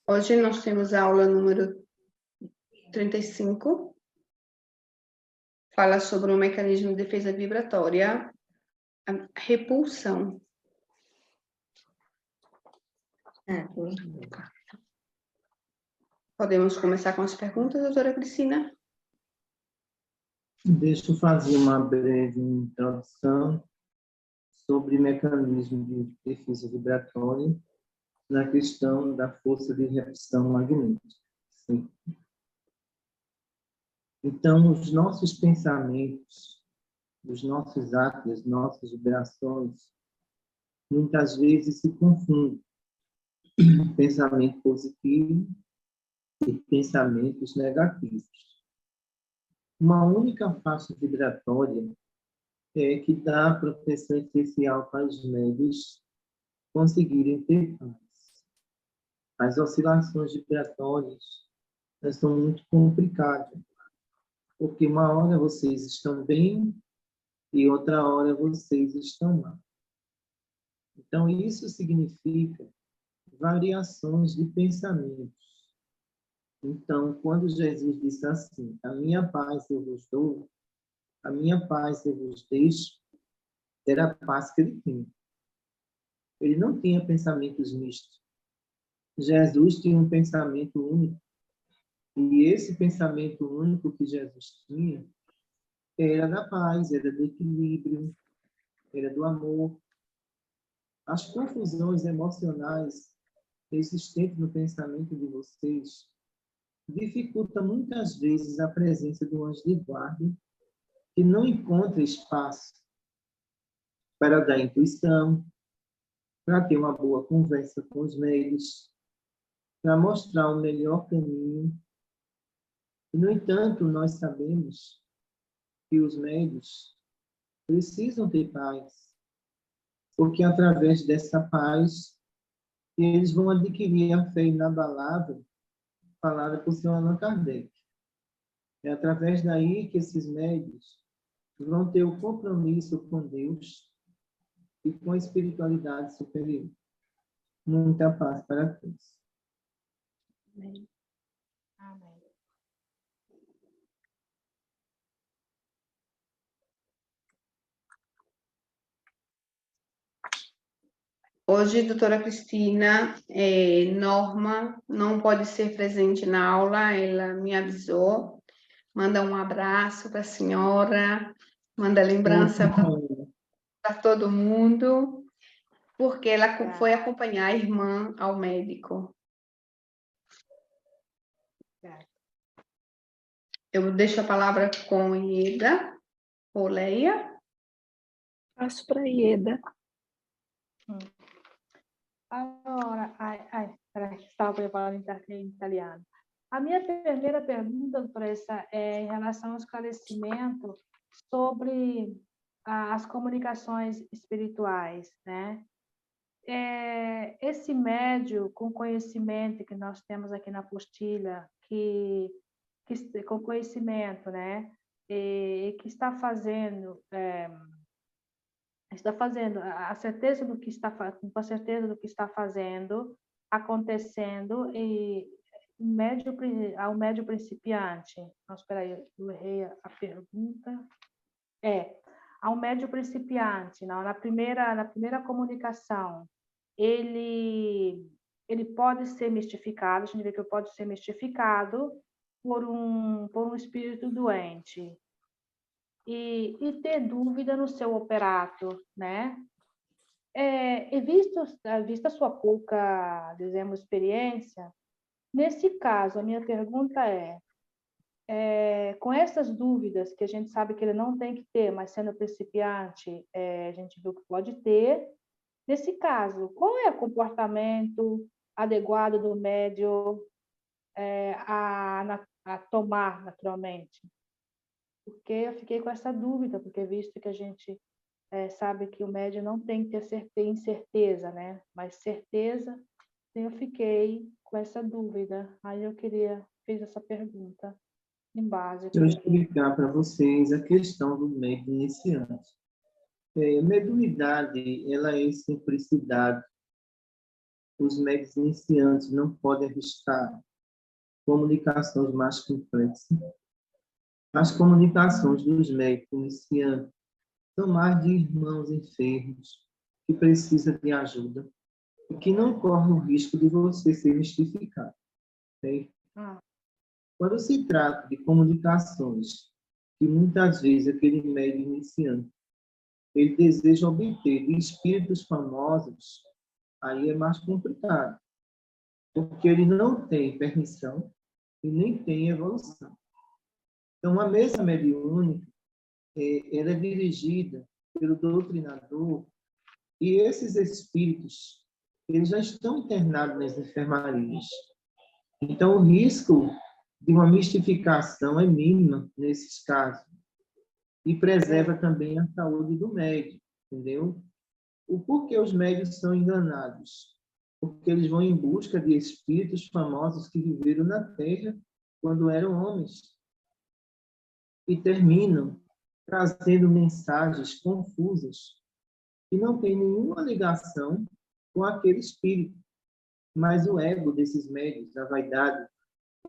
Hoje nós temos a aula número 35. Fala sobre o mecanismo de defesa vibratória, a repulsão. Podemos começar com as perguntas, doutora Cristina? Deixa eu fazer uma breve introdução sobre mecanismo de defesa vibratória na questão da força de repulsão magnética. Sim. Então, os nossos pensamentos, os nossos atos, as nossas vibrações, muitas vezes se confundem. Pensamento positivo e pensamentos negativos. Uma única faixa vibratória é que dá proteção especial para os médios conseguirem ter paz. As oscilações vibratórias são muito complicadas, porque uma hora vocês estão bem e outra hora vocês estão mal. Então, isso significa variações de pensamentos. Então, quando Jesus disse assim, a minha paz eu vos dou, a minha paz eu vos deixo, era a paz que ele tinha. Ele não tinha pensamentos mistos. Jesus tinha um pensamento único. E esse pensamento único que Jesus tinha era da paz, era do equilíbrio, era do amor. As confusões emocionais existentes no pensamento de vocês dificulta muitas vezes a presença do anjo de guarda, que não encontra espaço para dar intuição, para ter uma boa conversa com os médios, para mostrar o melhor caminho. E, no entanto, nós sabemos que os médios precisam ter paz, porque através dessa paz eles vão adquirir a fé inabalável falada por Sr. Allan Kardec. É através daí que esses médios vão ter o compromisso com Deus e com a espiritualidade superior. Muita paz para todos. Amém. Amém. Hoje, doutora Cristina, Norma não pode ser presente na aula, ela me avisou. Manda um abraço para a senhora, manda lembrança para todo mundo, porque ela foi acompanhar a irmã ao médico. Eu deixo a palavra com Ieda, ou Leia. Passo para a Ieda. Allora, stavo preparando em italiano. A minha primeira pergunta, doutora, é em relação ao esclarecimento sobre as comunicações espirituais, né? Esse médio com conhecimento que nós temos aqui na apostila, com conhecimento, né? Que está fazendo a certeza do que está com a certeza do que está fazendo, acontecendo, e ao médio principiante. Não, espera aí, eu errei a pergunta. Ao médio principiante, na primeira comunicação, ele pode ser mistificado, a gente vê que pode ser mistificado por um espírito doente. E ter dúvida no seu operato, né? Vista a sua pouca, dizemos, experiência, nesse caso, a minha pergunta com essas dúvidas, que a gente sabe que ele não tem que ter, mas sendo principiante, a gente viu que pode ter, nesse caso, qual é o comportamento adequado do médium a tomar naturalmente? Porque eu fiquei com essa dúvida, porque visto que a gente sabe que o médium não tem que ter incerteza, né? Mas certeza, eu fiquei com essa dúvida. Aí eu fiz essa pergunta em base. Deixa eu explicar para vocês a questão do médium iniciante. Mediunidade, ela é simplicidade. os médios iniciantes não podem arriscar comunicações mais complexas. As comunicações dos médicos iniciantes são mais de irmãos enfermos que precisam de ajuda e que não correm o risco de você ser mistificado. Okay? Quando se trata de comunicações que muitas vezes aquele médium iniciante ele deseja obter de espíritos famosos, aí é mais complicado, porque ele não tem permissão e nem tem evolução. Então, a mesa mediúnica, ela é dirigida pelo doutrinador e esses espíritos, eles já estão internados nas enfermarias. Então, o risco de uma mistificação é mínimo nesses casos e preserva também a saúde do médium, entendeu? O porquê os médios são enganados? Porque eles vão em busca de espíritos famosos que viveram na Terra quando eram homens e terminam trazendo mensagens confusas que não têm nenhuma ligação com aquele espírito. Mas o ego desses médios, a vaidade,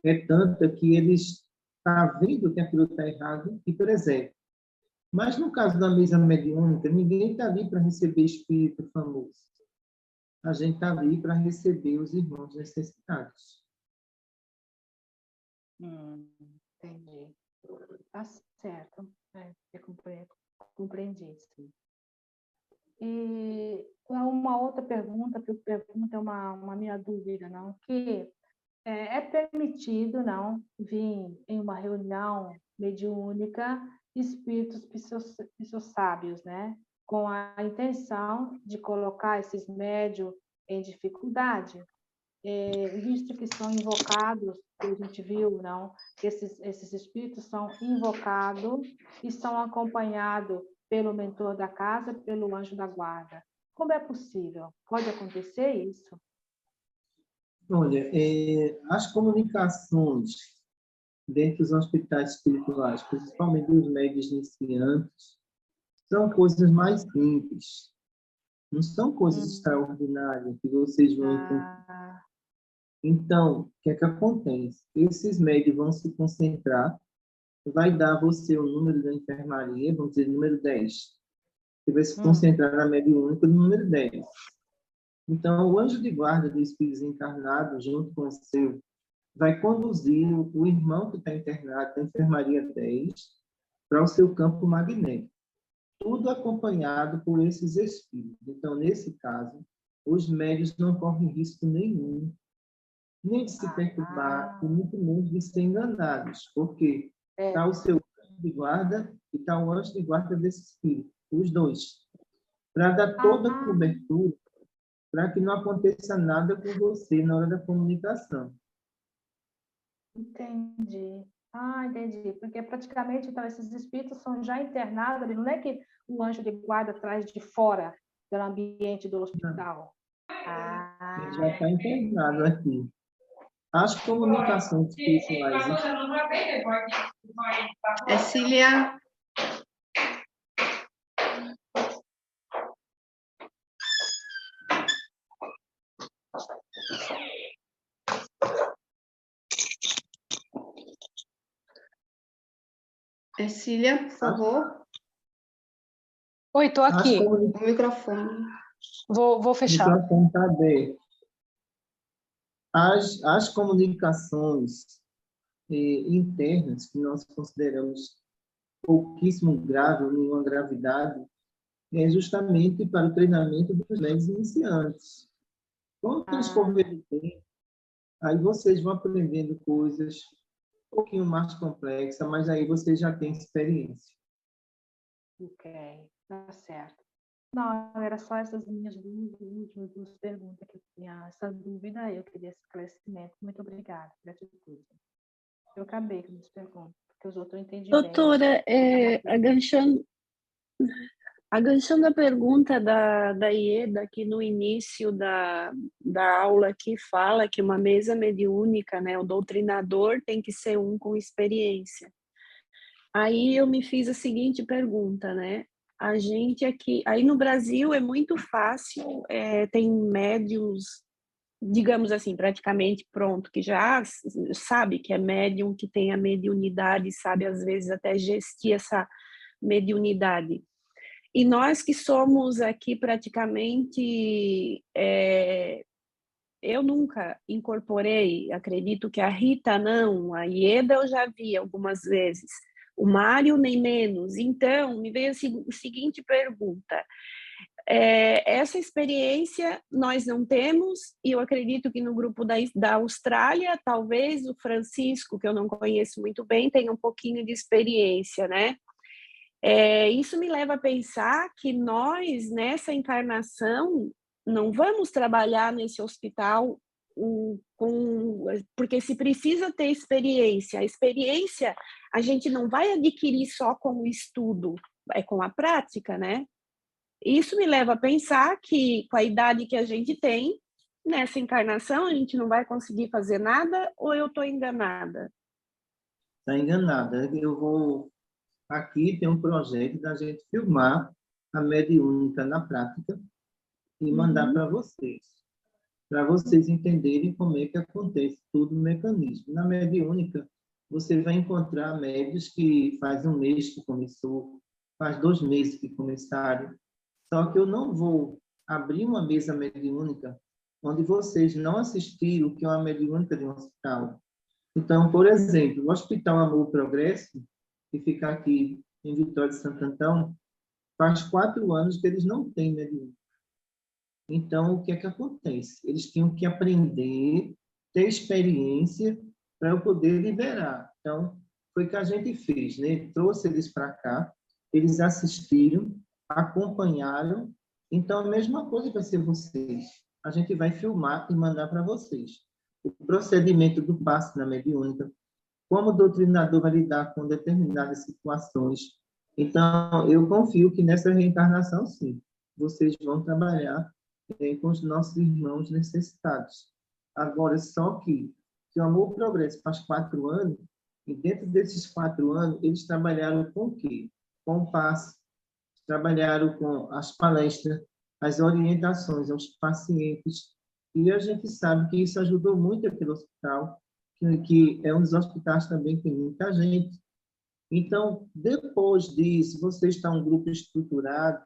é tanta que eles estão vendo que aquilo está errado e preservam. Mas no caso da mesa mediúnica, ninguém está ali para receber espírito famoso. A gente está ali para receber os irmãos necessitados. Entendi. Tá certo. Eu compreendi, sim. E uma outra pergunta, que pergunta é uma minha dúvida, não? Que é permitido, não, vir em uma reunião mediúnica espíritos pseudo-sábios, né? Com a intenção de colocar esses médios em dificuldade, visto que são invocados, que a gente viu, não? Esses espíritos são invocados e são acompanhados pelo mentor da casa, pelo anjo da guarda. Como é possível? Pode acontecer isso? Olha, as comunicações dentro dos hospitais espirituais, principalmente dos médios iniciantes, são coisas mais simples. Não são coisas extraordinárias que vocês vão encontrar. Então, o que é que acontece? Esses médios vão se concentrar, vai dar a você o número da enfermaria, vamos dizer, número 10. Você vai se concentrar na mediúnica no número 10. Então, o anjo de guarda do espírito encarnado, junto com o seu, vai conduzir o irmão que está internado na enfermaria 10 para o seu campo magnético. Tudo acompanhado por esses espíritos. Então, nesse caso, os médios não correm risco nenhum, nem de se perturbar, e muito menos de ser enganados, porque está o seu anjo de guarda e está o anjo de guarda desse espírito, os dois, para dar toda a cobertura, para que não aconteça nada com você na hora da comunicação. Entendi. Entendi. Porque praticamente, então, esses espíritos são já internados ali. Não é que o anjo de guarda traz de fora do ambiente do hospital. Ele já está internado aqui. As comunicações espirituais... Cecília... Cecília, por favor. Oi, estou aqui. O microfone. Vou fechar. O microfone está aberto. As comunicações internas, que nós consideramos pouquíssimo grave, ou nenhuma gravidade, é justamente para o treinamento dos médios iniciantes. Com o transcorrer do tempo, aí vocês vão aprendendo coisas um pouquinho mais complexas, mas aí vocês já têm experiência. Ok, tá certo. Não, era só essas minhas últimas duas perguntas que eu tinha. Essa dúvida, eu queria esclarecimento. Muito obrigada por essa tudo. Eu acabei com as perguntas, porque os outros eu entendi bem. Doutora, aganchando a pergunta da Ieda, aqui no início da aula, que fala que uma mesa mediúnica, né, o doutrinador tem que ser um com experiência. Aí eu me fiz a seguinte pergunta, né? A gente aqui, aí no Brasil é muito fácil, tem médiuns digamos assim, praticamente pronto, que já sabe que é médium, que tem a mediunidade, sabe, às vezes, até gestir essa mediunidade. E nós que somos aqui praticamente, eu nunca incorporei, acredito que a Rita não, a Ieda eu já vi algumas vezes, o Mário nem menos. Então, me veio a seguinte pergunta: essa experiência nós não temos, e eu acredito que no grupo da Austrália, talvez o Francisco, que eu não conheço muito bem, tenha um pouquinho de experiência, né? Isso me leva a pensar que nós, nessa encarnação, não vamos trabalhar nesse hospital porque se precisa ter experiência. A experiência a gente não vai adquirir só com o estudo, é com a prática, né? Isso me leva a pensar que, com a idade que a gente tem, nessa encarnação, a gente não vai conseguir fazer nada, ou eu estou enganada? Está enganada. Eu vou... Aqui tem um projeto da gente filmar a mediúnica na prática e mandar para vocês entenderem como é que acontece todo o mecanismo. Na mediúnica, você vai encontrar médios que faz um mês que começou, faz 2 meses que começaram. Só que eu não vou abrir uma mesa mediúnica onde vocês não assistiram o que é uma mediúnica de um hospital. Então, por exemplo, o Hospital Amor Progresso, que fica aqui em Vitória de Santo Antão, faz 4 anos que eles não têm mediúnica. Então, o que é que acontece? Eles tinham que aprender, ter experiência para eu poder liberar. Então, foi o que a gente fez, né? Trouxe eles para cá, eles assistiram, acompanharam. Então, a mesma coisa vai ser vocês. A gente vai filmar e mandar para vocês. O procedimento do passe na mediúnica, como o doutrinador vai lidar com determinadas situações. Então, eu confio que nessa reencarnação, sim, vocês vão trabalhar com os nossos irmãos necessitados. Agora, só que o Amor Progresso faz 4 anos, e dentro desses 4 anos, eles trabalharam com o quê? Com o passe, trabalharam com as palestras, as orientações aos pacientes, e a gente sabe que isso ajudou muito aquele hospital, que é um dos hospitais também que tem muita gente. Então, depois disso, você está um grupo estruturado,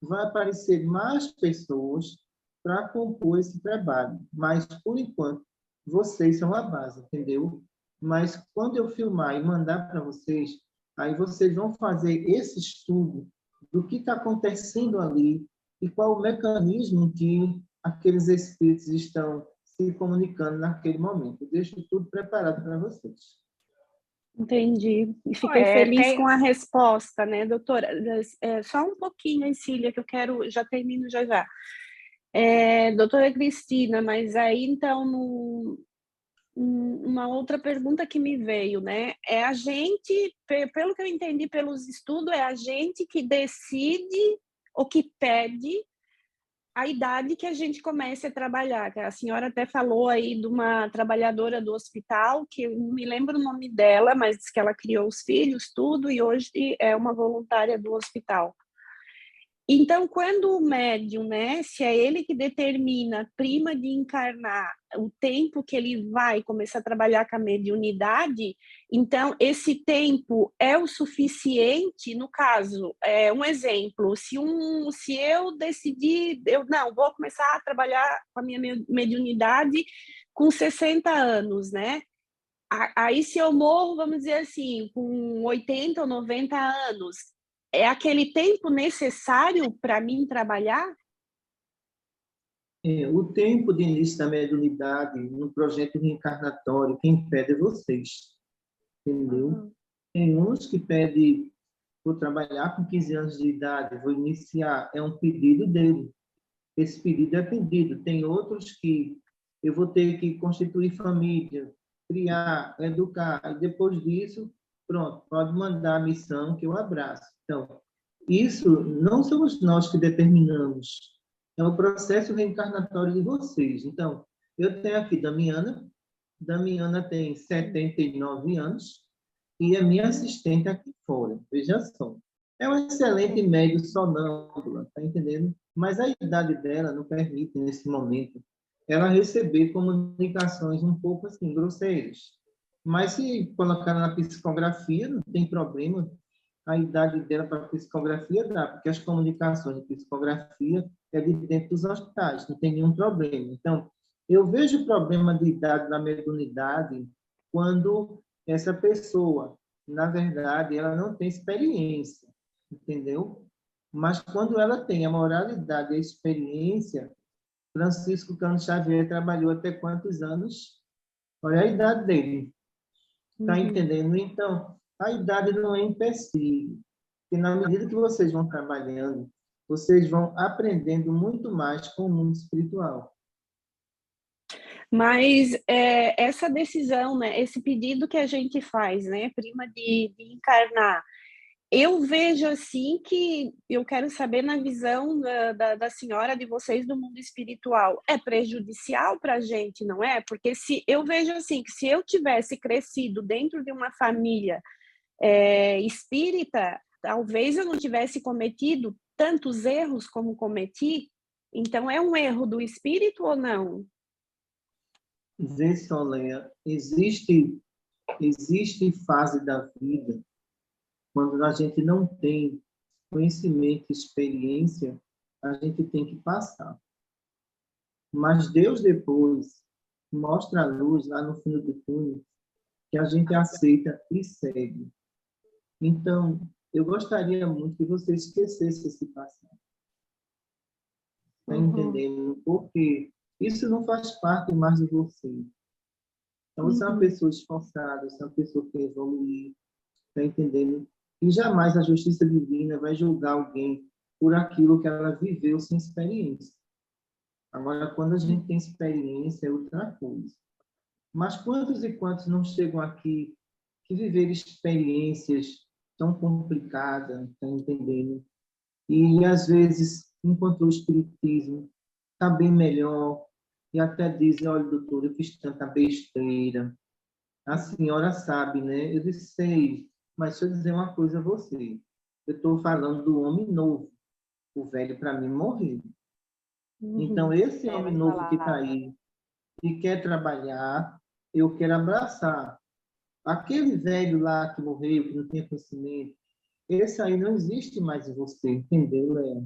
vai aparecer mais pessoas para compor esse trabalho. Mas, por enquanto, vocês são a base, entendeu? Mas, quando eu filmar e mandar para vocês, aí vocês vão fazer esse estudo do que está acontecendo ali e qual o mecanismo que aqueles espíritos estão se comunicando naquele momento. Eu deixo tudo preparado para vocês. Entendi. E fiquei feliz com a resposta, né, doutora? Só um pouquinho, Cília, que eu quero, já termino já. Doutora Cristina, mas aí, então, uma outra pergunta que me veio, né? É a gente, pelo que eu entendi pelos estudos, é a gente que decide ou que pede a idade que a gente comece a trabalhar. A senhora até falou aí de uma trabalhadora do hospital, que eu não me lembro o nome dela, mas diz que ela criou os filhos, tudo, e hoje é uma voluntária do hospital. Então, quando o médium, né, se é ele que determina, prima de encarnar, o tempo que ele vai começar a trabalhar com a mediunidade, então esse tempo é o suficiente, no caso, um exemplo, se eu decidir, não, vou começar a trabalhar com a minha mediunidade com 60 anos, né? Aí se eu morro, vamos dizer assim, com 80 ou 90 anos, é aquele tempo necessário para mim trabalhar? O tempo de início da mediunidade no projeto reencarnatório, quem pede é vocês, entendeu? Uhum. Tem uns que pedem, vou trabalhar com 15 anos de idade, vou iniciar, é um pedido dele. Esse pedido é atendido. Tem outros que eu vou ter que constituir família, criar, educar, e depois disso, pronto, pode mandar a missão que eu abraço. Então, isso não somos nós que determinamos, é o processo reencarnatório de vocês. Então, eu tenho aqui Damiana tem 79 anos e é minha assistente aqui fora, veja só. É um excelente médio sonâmbula, tá entendendo? Mas a idade dela não permite, nesse momento, ela receber comunicações um pouco assim, grosseiras. Mas se colocar na psicografia, não tem problema. A idade dela para psicografia dá, porque as comunicações de psicografia é de dentro dos hospitais, não tem nenhum problema. Então, eu vejo o problema de idade na mediunidade quando essa pessoa, na verdade, ela não tem experiência, entendeu? Mas quando ela tem a moralidade e a experiência, Francisco Cano Xavier trabalhou até quantos anos? Olha a idade dele. Está entendendo? Então, a idade não é empecilho. Porque na medida que vocês vão trabalhando, vocês vão aprendendo muito mais com o mundo espiritual. Mas essa decisão, né, esse pedido que a gente faz, né, prima, de encarnar, eu vejo assim que eu quero saber na visão da senhora, de vocês do mundo espiritual, é prejudicial para a gente, não é? Porque se eu vejo assim, que se eu tivesse crescido dentro de uma família espírita, talvez eu não tivesse cometido tantos erros como cometi. Então, é um erro do espírito ou não? Vê só, Leia, existe fase da vida quando a gente não tem conhecimento, experiência, a gente tem que passar. Mas Deus depois mostra a luz lá no fundo do túnel que a gente aceita e segue. Então, eu gostaria muito que você esquecesse esse passado. Está entendendo? Porque isso não faz parte mais de você. Então, você é uma pessoa esforçada, você é uma pessoa que evolui, está entendendo? E jamais a justiça divina vai julgar alguém por aquilo que ela viveu sem experiência. Agora, quando a gente tem experiência, é outra coisa. Mas quantos e quantos não chegam aqui que viveram experiências tão complicadas, está entendendo? E, às vezes, encontrou o espiritismo, está bem melhor, e até dizem, olha, doutor, eu fiz tanta besteira. A senhora sabe, né? Eu disse, sei, mas deixa eu dizer uma coisa a você. Eu estou falando do homem novo. O velho, para mim, morreu. Então, esse homem novo que está aí, que quer trabalhar, eu quero abraçar. Aquele velho lá que morreu, que não tinha conhecimento, esse aí não existe mais em você, entendeu, Léa?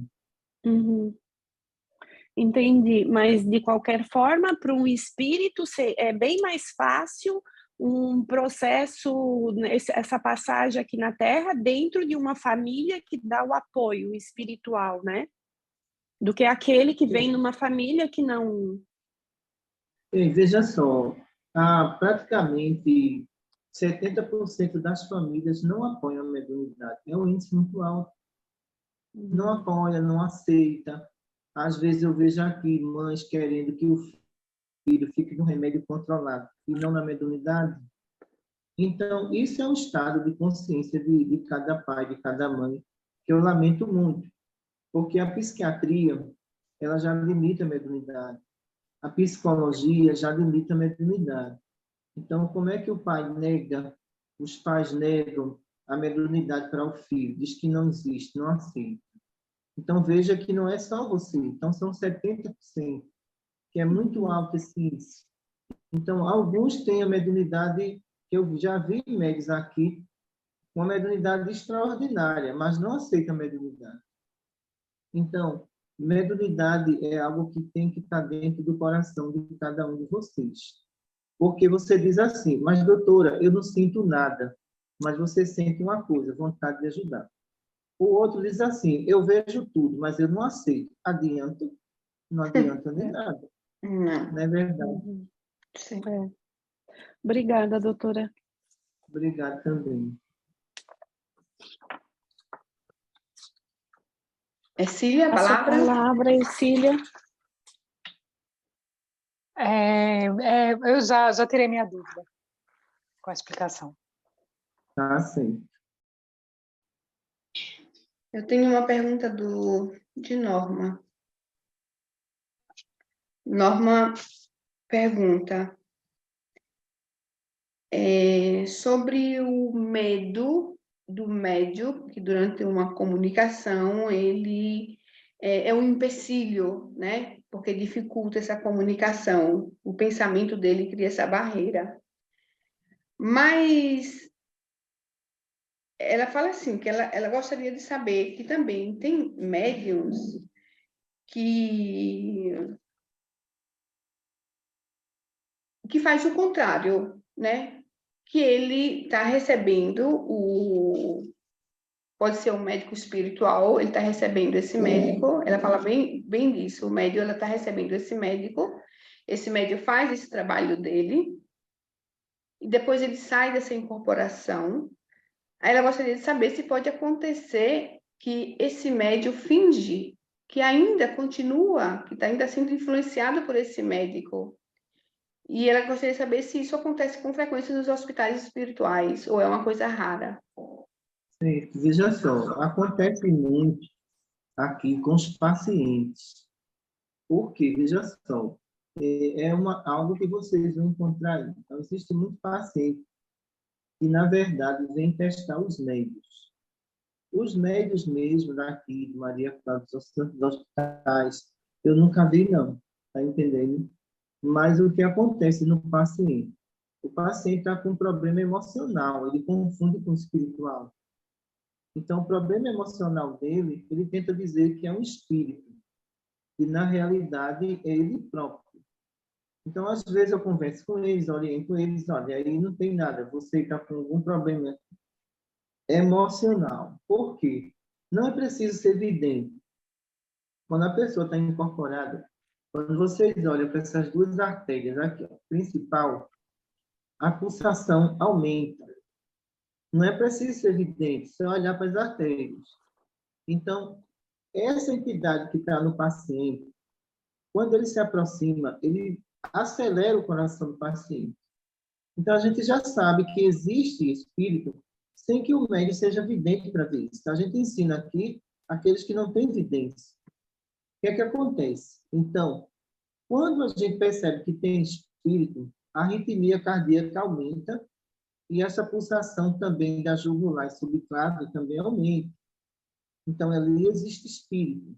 Entendi, mas de qualquer forma, para um espírito é bem mais fácil um processo, essa passagem aqui na Terra, dentro de uma família que dá o apoio espiritual, né? Do que aquele que vem numa família que não... Veja só, praticamente 70% das famílias não apoiam a mediunidade. É um índice muito alto. Não apoia, não aceita. Às vezes eu vejo aqui mães querendo que o filho fique no remédio controlado e não na mediunidade. Então, isso é um estado de consciência de cada pai, de cada mãe, que eu lamento muito, porque a psiquiatria, ela já limita a mediunidade. A psicologia já limita a mediunidade. Então, como é que o pai nega, os pais negam a mediunidade para o filho? Diz que não existe, não aceita. Então, veja que não é só você. Então, são 70%, que é muito alto esse índice. Então, alguns têm a mediunidade, que eu já vi médios aqui, uma mediunidade extraordinária, mas não aceitam a mediunidade. Então, mediunidade é algo que tem que estar dentro do coração de cada um de vocês. Porque você diz assim, mas doutora, eu não sinto nada, mas você sente uma coisa, vontade de ajudar. O outro diz assim, eu vejo tudo, mas eu não aceito. Adianta? Não adianta nem nada. Não é verdade? Sim. Obrigada, doutora. Obrigado também. Cília, a palavra? A palavra, Cília. Eu já tirei minha dúvida com a explicação. Tá, sim. Eu tenho uma pergunta de Norma. Norma pergunta sobre o medo do médium, que durante uma comunicação ele é um empecilho, né? Porque dificulta essa comunicação. O pensamento dele cria essa barreira. Mas ela fala assim, que ela gostaria de saber que também tem médiums que faz o contrário, né? Que ele está recebendo pode ser um médico espiritual, ele está recebendo esse médico, ela fala bem disso, o médium, ela está recebendo esse médium faz esse trabalho dele, e depois ele sai dessa incorporação. Aí ela gostaria de saber se pode acontecer que esse médium finge que ainda continua, que está ainda sendo influenciado por esse médico. E ela gostaria de saber se isso acontece com frequência nos hospitais espirituais, ou é uma coisa rara. Sim, veja só, acontece muito aqui com os pacientes. Por quê? Veja só, algo que vocês vão encontrar aí. Então, existe muito paciente que, na verdade, vem testar os médios. Os médios mesmo daqui, de Maria Clara dos hospitais, eu nunca vi, não. Está entendendo? Mas o que acontece no paciente? O paciente está com um problema emocional, ele confunde com o espiritual. Então, o problema emocional dele, ele tenta dizer que é um espírito, e na realidade é ele próprio. Então, às vezes eu converso com eles, oriento eles, olha, aí não tem nada, você está com algum problema emocional. Por quê? Não é preciso ser vidente. Quando a pessoa está incorporada, quando vocês olham para essas duas artérias aqui, ó, principal, a pulsação aumenta. Não é preciso ser vidente, só olhar para as artérias. Então, essa entidade que está no paciente, quando ele se aproxima, ele acelera o coração do paciente. Então, a gente já sabe que existe espírito sem que o médium seja vidente para ver isso. Então, a gente ensina aqui aqueles que não têm vidência. O que é que acontece? Então, quando a gente percebe que tem espírito, a arritmia cardíaca aumenta e essa pulsação também da jugular e subclávia também aumenta. Então, ali existe espírito.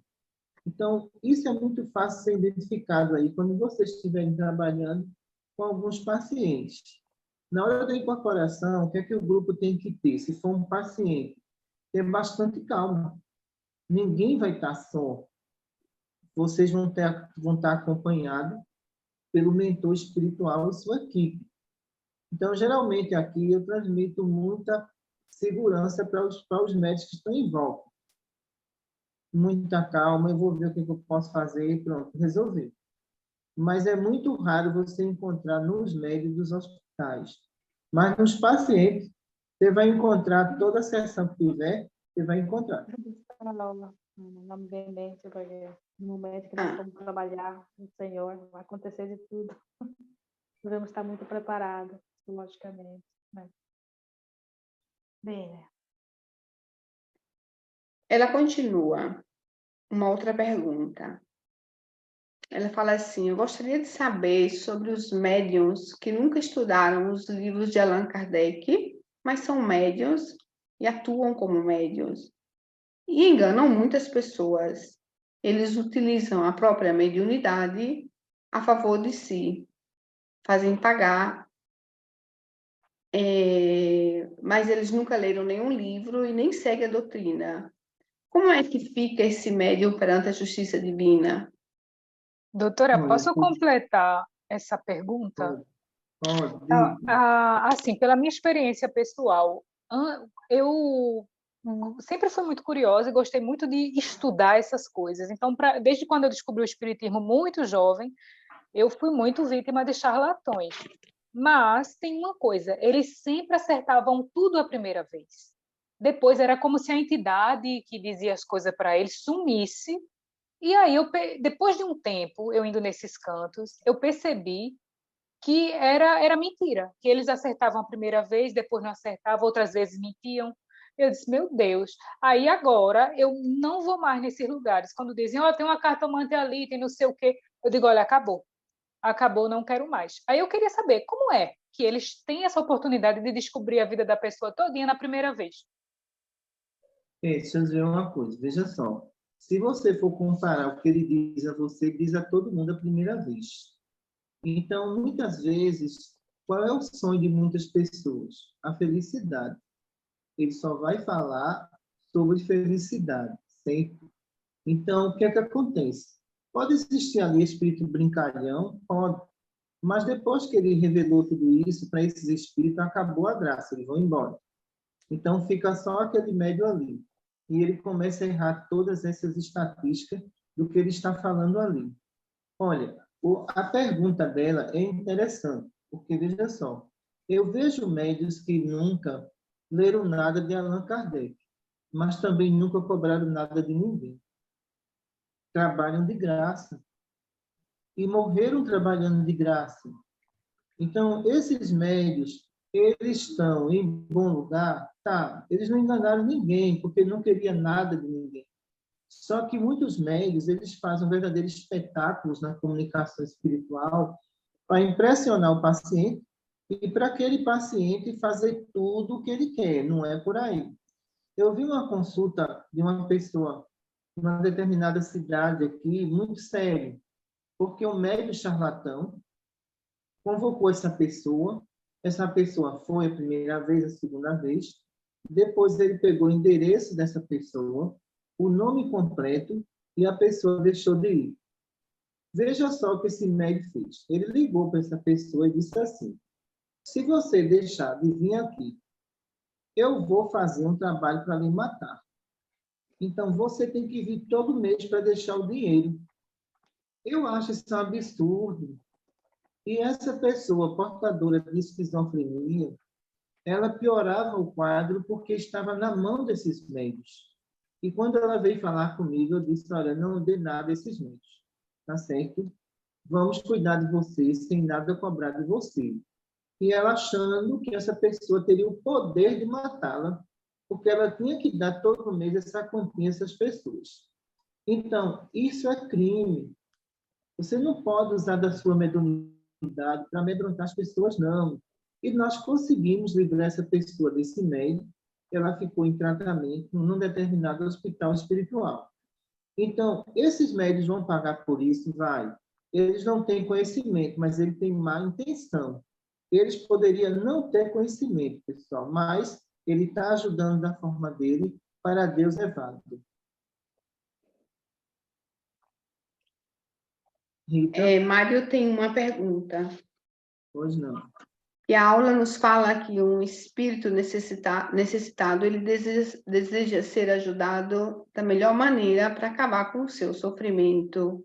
Então, isso é muito fácil de ser identificado aí quando vocês estiverem trabalhando com alguns pacientes. Na hora da incorporação, o que é que o grupo tem que ter? Se for um paciente, ter bastante calma. Ninguém vai estar só. Vocês vão estar acompanhados pelo mentor espiritual e sua equipe. Então, geralmente, aqui eu transmito muita segurança para os médicos que estão em volta. Muita calma, eu vou ver o que eu posso fazer e pronto, resolver. Mas é muito raro você encontrar nos médicos dos hospitais. Mas nos pacientes, você vai encontrar toda a sessão que tiver, você vai encontrar. Não me vem mente, porque no momento que nós vamos trabalhar no Senhor, vai acontecer de tudo. Devemos estar muito preparados, logicamente. Né? Bem, né? Ela continua, uma outra pergunta. Ela fala assim, eu gostaria de saber sobre os médiuns que nunca estudaram os livros de Allan Kardec, mas são médiuns e atuam como médiuns. E enganam muitas pessoas. Eles utilizam a própria mediunidade a favor de si. Fazem pagar, mas eles nunca leram nenhum livro e nem seguem a doutrina. Como é que fica esse médium perante a justiça divina? Doutora, posso completar essa pergunta? Pode. Assim, pela minha experiência pessoal, eu sempre fui muito curiosa e gostei muito de estudar essas coisas. Então, desde quando eu descobri o espiritismo muito jovem, eu fui muito vítima de charlatões. Mas tem uma coisa, eles sempre acertavam tudo a primeira vez. Depois era como se a entidade que dizia as coisas para eles sumisse. E aí, depois de um tempo, eu indo nesses cantos, eu percebi que era mentira, que eles acertavam a primeira vez, depois não acertavam, outras vezes mentiam. Eu disse, meu Deus. Aí agora eu não vou mais nesses lugares. Quando dizem, tem uma cartomante ali, tem não sei o quê, eu digo, olha, acabou. Acabou, não quero mais. Aí eu queria saber como é que eles têm essa oportunidade de descobrir a vida da pessoa todinha na primeira vez. Deixa eu dizer uma coisa, veja só. Se você for comparar o que ele diz a você, ele diz a todo mundo a primeira vez. Então, muitas vezes, qual é o sonho de muitas pessoas? A felicidade. Ele só vai falar sobre felicidade, sempre. Então, o que é que acontece? Pode existir ali espírito brincalhão? Pode. Mas depois que ele revelou tudo isso para esses espíritos, acabou a graça, eles vão embora. Então, fica só aquele médio ali. E ele começa a errar todas essas estatísticas do que ele está falando ali. Olha, a pergunta dela é interessante, porque, veja só, eu vejo médios que nunca leram nada de Allan Kardec, mas também nunca cobraram nada de ninguém. Trabalham de graça. E morreram trabalhando de graça. Então, esses médios, eles estão em bom lugar? Tá, eles não enganaram ninguém, porque não queria nada de ninguém. Só que muitos médios, eles fazem verdadeiros espetáculos na comunicação espiritual para impressionar o paciente e para aquele paciente fazer tudo o que ele quer, não é por aí. Eu vi uma consulta de uma pessoa em uma determinada cidade aqui, muito sério, porque o médico charlatão convocou essa pessoa foi a primeira vez, a segunda vez, depois ele pegou o endereço dessa pessoa, o nome completo, e a pessoa deixou de ir. Veja só o que esse médico fez. Ele ligou para essa pessoa e disse assim: se você deixar de vir aqui, eu vou fazer um trabalho para lhe matar. Então, você tem que vir todo mês para deixar o dinheiro. Eu acho isso um absurdo. E essa pessoa portadora de esquizofrenia, ela piorava o quadro porque estava na mão desses médios. E quando ela veio falar comigo, eu disse: olha, não dê nada a esses médios, tá certo? Vamos cuidar de você sem nada cobrar de você. E ela achando que essa pessoa teria o poder de matá-la, porque ela tinha que dar todo mês essa quantia a essas pessoas. Então, isso é crime. Você não pode usar da sua mediunidade para amedrontar as pessoas, não. E nós conseguimos livrar essa pessoa desse meio. Ela ficou em tratamento num determinado hospital espiritual. Então, esses médios vão pagar por isso? Vai. Eles não têm conhecimento, mas eles têm má intenção. Eles poderiam não ter conhecimento, pessoal, mas ele está ajudando da forma dele, para Deus é válido. Rita? Mário tem uma pergunta. Pois não. E a aula nos fala que um espírito necessitado, ele deseja ser ajudado da melhor maneira para acabar com o seu sofrimento.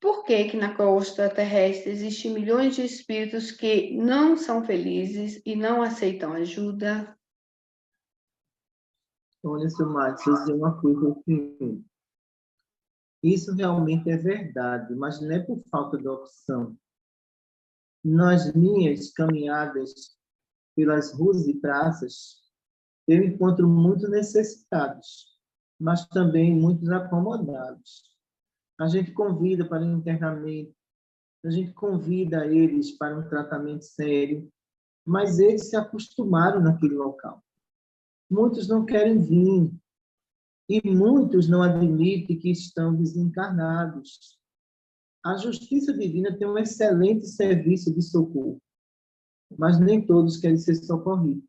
Por que na crosta terrestre existem milhões de espíritos que não são felizes e não aceitam ajuda? Olha, seu Márcio, eu vou dizer uma coisa assim. Isso realmente é verdade, mas não é por falta de opção. Nas minhas caminhadas pelas ruas e praças, eu encontro muitos necessitados, mas também muitos acomodados. A gente convida para um internamento, a gente convida eles para um tratamento sério, mas eles se acostumaram naquele local. Muitos não querem vir, e muitos não admitem que estão desencarnados. A justiça divina tem um excelente serviço de socorro, mas nem todos querem ser socorridos.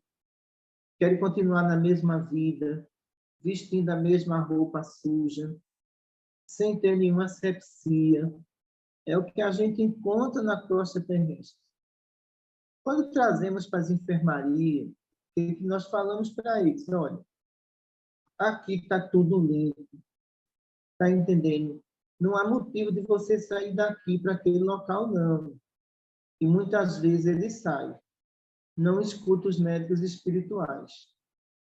Querem continuar na mesma vida, vestindo a mesma roupa suja, sem ter nenhuma asepsia. É o que a gente encontra na crosta terrestre. Quando trazemos para as enfermarias, que nós falamos para eles: olha, aqui está tudo limpo, está entendendo? Não há motivo de você sair daqui para aquele local, não. E muitas vezes ele sai. Não escuta os médicos espirituais.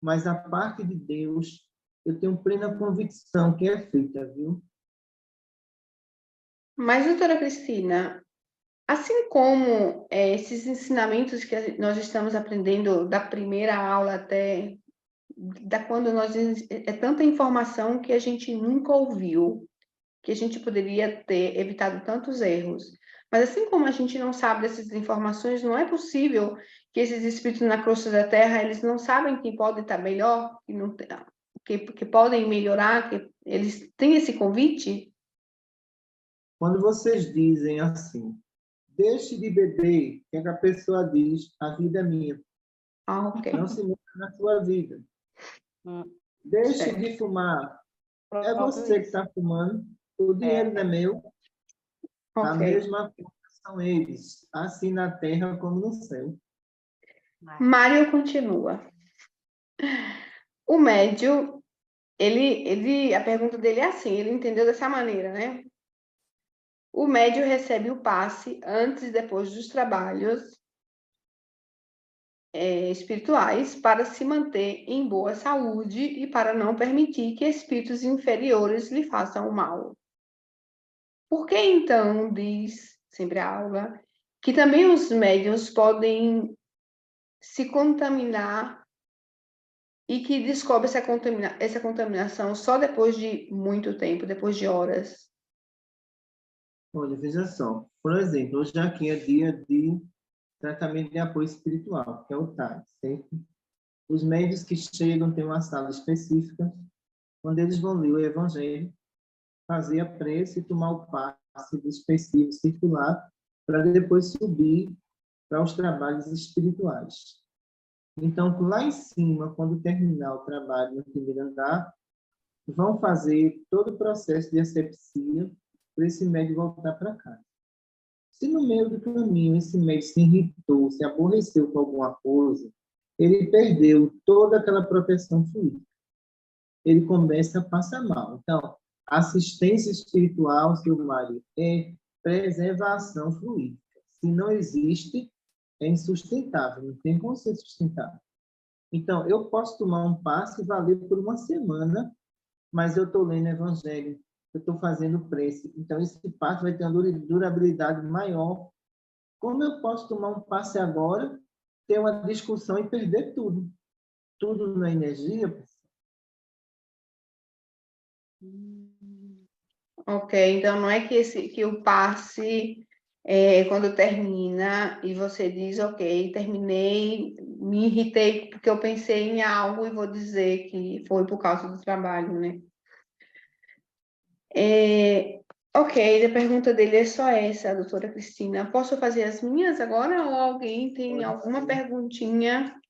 Mas a parte de Deus, eu tenho plena convicção que é feita, viu? Mas, doutora Cristina, assim como esses ensinamentos que nós estamos aprendendo da primeira aula até da quando nós é tanta informação que a gente nunca ouviu, que a gente poderia ter evitado tantos erros. Mas assim como a gente não sabe dessas informações, não é possível que esses espíritos na crosta da terra, eles não sabem que pode estar melhor, que não, que podem melhorar, que eles têm esse convite? Quando vocês dizem assim, deixe de beber, que a pessoa diz, a vida é minha. Ok. Não se meta na sua vida. Deixe Certo. de fumar. É você que está fumando. O dinheiro não é meu. A Ok. mesma coisa são eles, assim na terra como no céu. Mário continua. O médio, a pergunta dele é assim, ele entendeu dessa maneira, né? O médio recebe o passe antes e depois dos trabalhos espirituais para se manter em boa saúde e para não permitir que espíritos inferiores lhe façam mal. Por que então, diz sempre a aula, que também os médiuns podem se contaminar e que descobre essa contaminação só depois de muito tempo, depois de horas? Olha, veja só. Por exemplo, hoje aqui é dia de tratamento de apoio espiritual, que é o TAG, certo? Os médios que chegam têm uma sala específica, onde eles vão ler o Evangelho, fazer a prece e tomar o passe do expressivo circular, para depois subir para os trabalhos espirituais. Então, lá em cima, quando terminar o trabalho no primeiro andar, vão fazer todo o processo de asepsia para esse médium voltar para casa. Se no meio do caminho esse médium se irritou, se aborreceu com alguma coisa, ele perdeu toda aquela proteção fluídica. Ele começa a passar mal. Então, assistência espiritual, seu Mário, é preservação fluídica. Se não existe, é insustentável, não tem como ser sustentável. Então, eu posso tomar um passe e valer por uma semana, mas eu estou lendo Evangelho, eu estou fazendo prece. Então, esse passe vai ter uma durabilidade maior. Como eu posso tomar um passe agora, ter uma discussão e perder tudo? Tudo na energia, pessoal. Ok, então não é que o passe, quando termina e você diz, ok, terminei, me irritei porque eu pensei em algo e vou dizer que foi por causa do trabalho, né? Ok, a pergunta dele é só essa, doutora Cristina. Posso fazer as minhas agora ou alguém tem Pode alguma ser. perguntinha?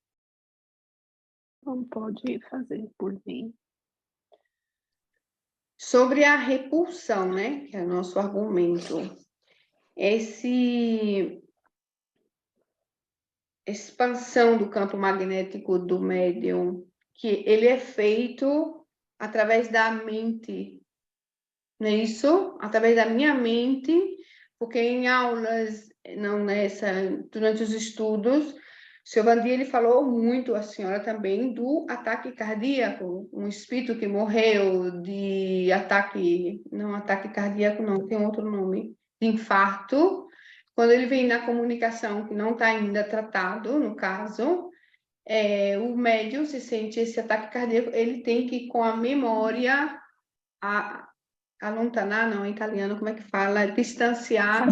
Não pode fazer por mim. Sobre a repulsão, né? Que é o nosso argumento. Expansão do campo magnético do médium, que ele é feito através da mente, não é isso? Através da minha mente, porque em aulas, não durante os estudos, o seu Vandir, ele falou muito, a senhora também, do ataque cardíaco, um espírito que morreu de ataque cardíaco não, tem outro nome, de infarto. Quando ele vem na comunicação que não está ainda tratado, no caso, o médium se sente esse ataque cardíaco, ele tem que, com a memória, alontanar, não, em italiano, como é que fala? Distanciar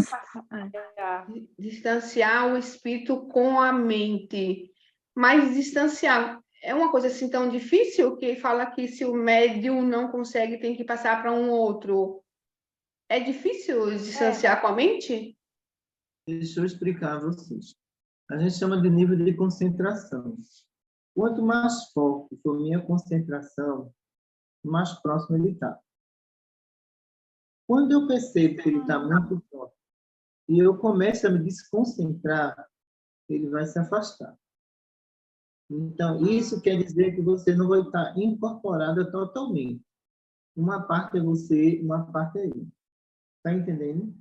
o espírito com a mente. Mas distanciar é uma coisa assim tão difícil que fala que se o médium não consegue, tem que passar para um outro. É difícil distanciar com a mente? Deixa eu explicar a vocês. A gente chama de nível de concentração. Quanto mais forte for minha concentração, mais próximo ele está. Quando eu percebo que ele está muito forte e eu começo a me desconcentrar, ele vai se afastar. Então, isso quer dizer que você não vai estar incorporada totalmente. Uma parte é você, uma parte é ele. Está entendendo?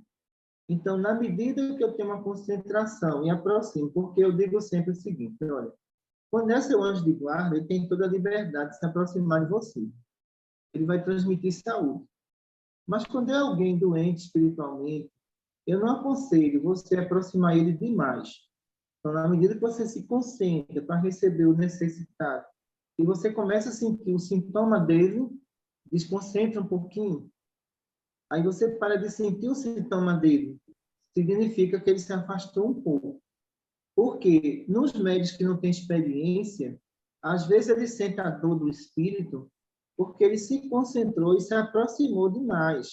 Então, na medida que eu tenho uma concentração e aproximo, porque eu digo sempre o seguinte, olha, quando é seu anjo de guarda, ele tem toda a liberdade de se aproximar de você. Ele vai transmitir saúde. Mas quando é alguém doente espiritualmente, eu não aconselho você aproximar ele demais. Então, na medida que você se concentra para receber o necessitado e você começa a sentir o sintoma dele, desconcentra um pouquinho, aí você para de sentir o sintoma dele, significa que ele se afastou um pouco. Porque nos médicos que não têm experiência, às vezes ele sente a dor do espírito porque ele se concentrou e se aproximou demais.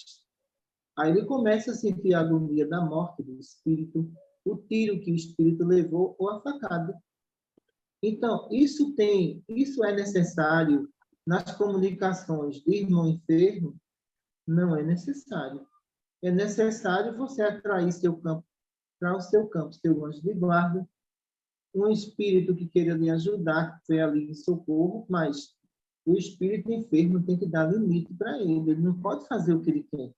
Aí ele começa a sentir a agonia da morte do espírito, o tiro que o espírito levou ou a facada. Então, isso é necessário nas comunicações de irmão enfermo? Não é necessário. É necessário você atrair seu campo para o seu campo, seu anjo de guarda, um espírito que queira lhe ajudar, que foi ali em socorro, mas o espírito enfermo tem que dar limite para ele não pode fazer o que ele quer.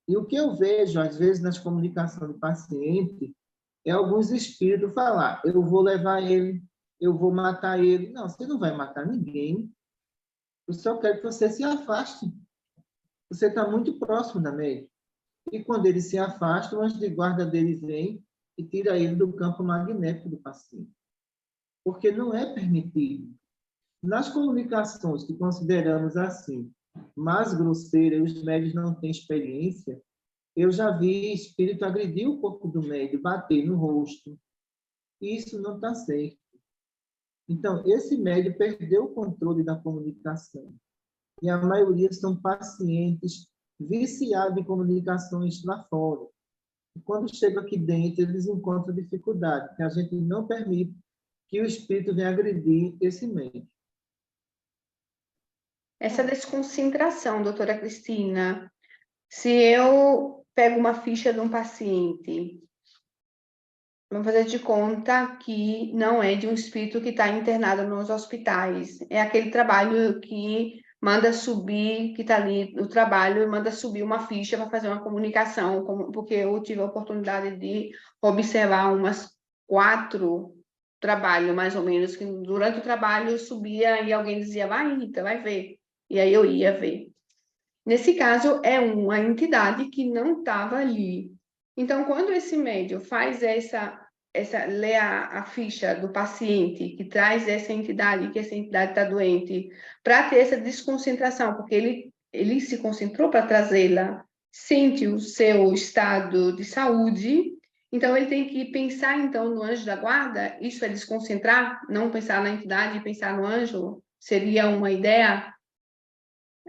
E o que eu vejo, às vezes, nas comunicações do paciente, é alguns espíritos falar, eu vou levar ele, eu vou matar ele. Não, você não vai matar ninguém. Eu só quero que você se afaste. Você está muito próximo da médica. E quando ele se afasta, o anjo de guarda dele vem e tira ele do campo magnético do paciente. Porque não é permitido. Nas comunicações que consideramos assim, mais grosseiras, os médios não têm experiência, eu já vi espírito agredir o corpo do médio, bater no rosto. Isso não está certo. Então, esse médio perdeu o controle da comunicação. E a maioria são pacientes viciados em comunicações lá fora. E quando chegam aqui dentro, eles encontram dificuldade, porque a gente não permite que o espírito venha agredir esse médio. Essa desconcentração, doutora Cristina, se eu pego uma ficha de um paciente, vamos fazer de conta que não é de um espírito que está internado nos hospitais, é aquele trabalho que manda subir, que está ali no trabalho, e manda subir uma ficha para fazer uma comunicação, porque eu tive a oportunidade de observar umas 4 trabalhos, mais ou menos, que durante o trabalho eu subia e alguém dizia, vai, Rita, vai ver. E aí eu ia ver. Nesse caso, é uma entidade que não estava ali. Então, quando esse médium faz lê a ficha do paciente, que traz essa entidade, que essa entidade está doente, para ter essa desconcentração, porque ele se concentrou para trazê-la, sente o seu estado de saúde, então ele tem que pensar, então, no anjo da guarda, isso é desconcentrar, não pensar na entidade e pensar no anjo, seria uma ideia?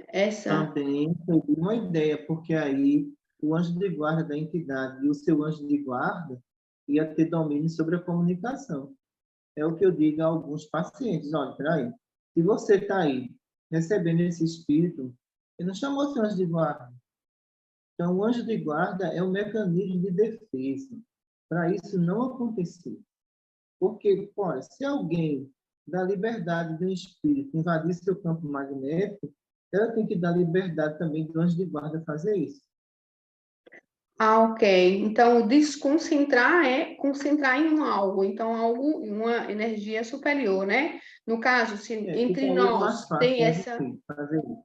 Essa. Também foi uma ideia, porque aí o anjo de guarda da entidade e o seu anjo de guarda ia ter domínio sobre a comunicação. É o que eu digo a alguns pacientes. Olha, peraí, se você está aí recebendo esse espírito, ele não chamou seu anjo de guarda. Então, o anjo de guarda é um mecanismo de defesa para isso não acontecer. Porque, olha, se alguém dá liberdade de um espírito invadir seu campo magnético, ela tem que dar liberdade também do anjo de guarda fazer isso. Ah, ok. Então, o desconcentrar é concentrar em algo, então algo, uma energia superior, né? No caso, se entre nós tem essa, fazer isso.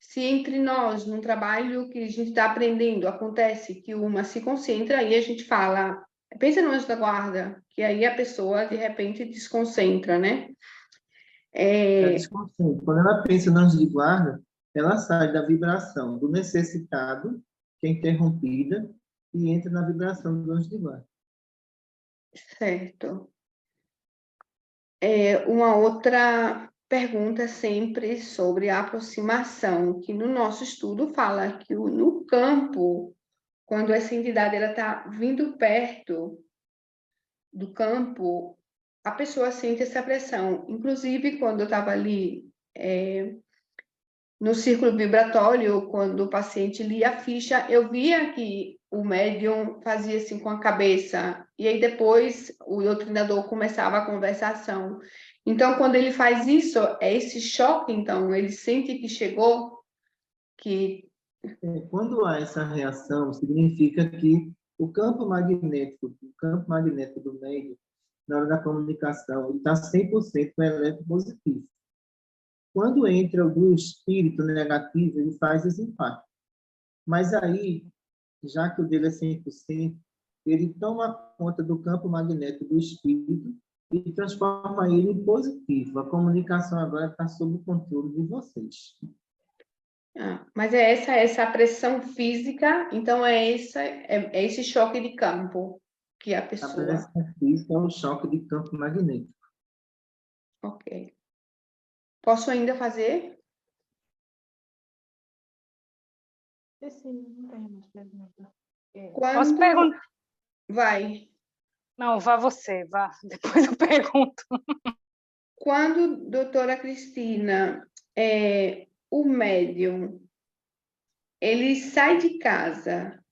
se entre nós, num trabalho que a gente está aprendendo, acontece que uma se concentra, aí a gente fala, pensa no anjo da guarda, que aí a pessoa, de repente, desconcentra, né? Quando ela pensa no anjo de guarda, ela sai da vibração do necessitado, que é interrompida, e entra na vibração do anjo de guarda. Certo. Uma outra pergunta sempre sobre a aproximação, que no nosso estudo fala que no campo, quando essa entidade está vindo perto do campo, a pessoa sente essa pressão. Inclusive, quando eu estava ali no círculo vibratório, quando o paciente lia a ficha, eu via que o médium fazia assim com a cabeça, e aí depois o doutrinador começava a conversação. Então, quando ele faz isso, é esse choque, então, ele sente que chegou, que... Quando há essa reação, significa que o campo magnético do médium, na hora da comunicação, está 100% no eletropositivo. Quando entra o espírito negativo, ele faz esse impacto. Mas aí, já que o dele é 100%, ele toma conta do campo magnético do espírito e transforma ele em positivo. A comunicação agora está sob o controle de vocês. Mas é essa pressão física, então é esse choque de campo que a pessoa... A pressão física é um choque de campo magnético. Ok. Posso ainda fazer? Sim, não tem mais pergunta. Posso perguntar? Vai. Não, vá você, vá. Depois eu pergunto. Quando, doutora Cristina, o médium, ele sai de casa,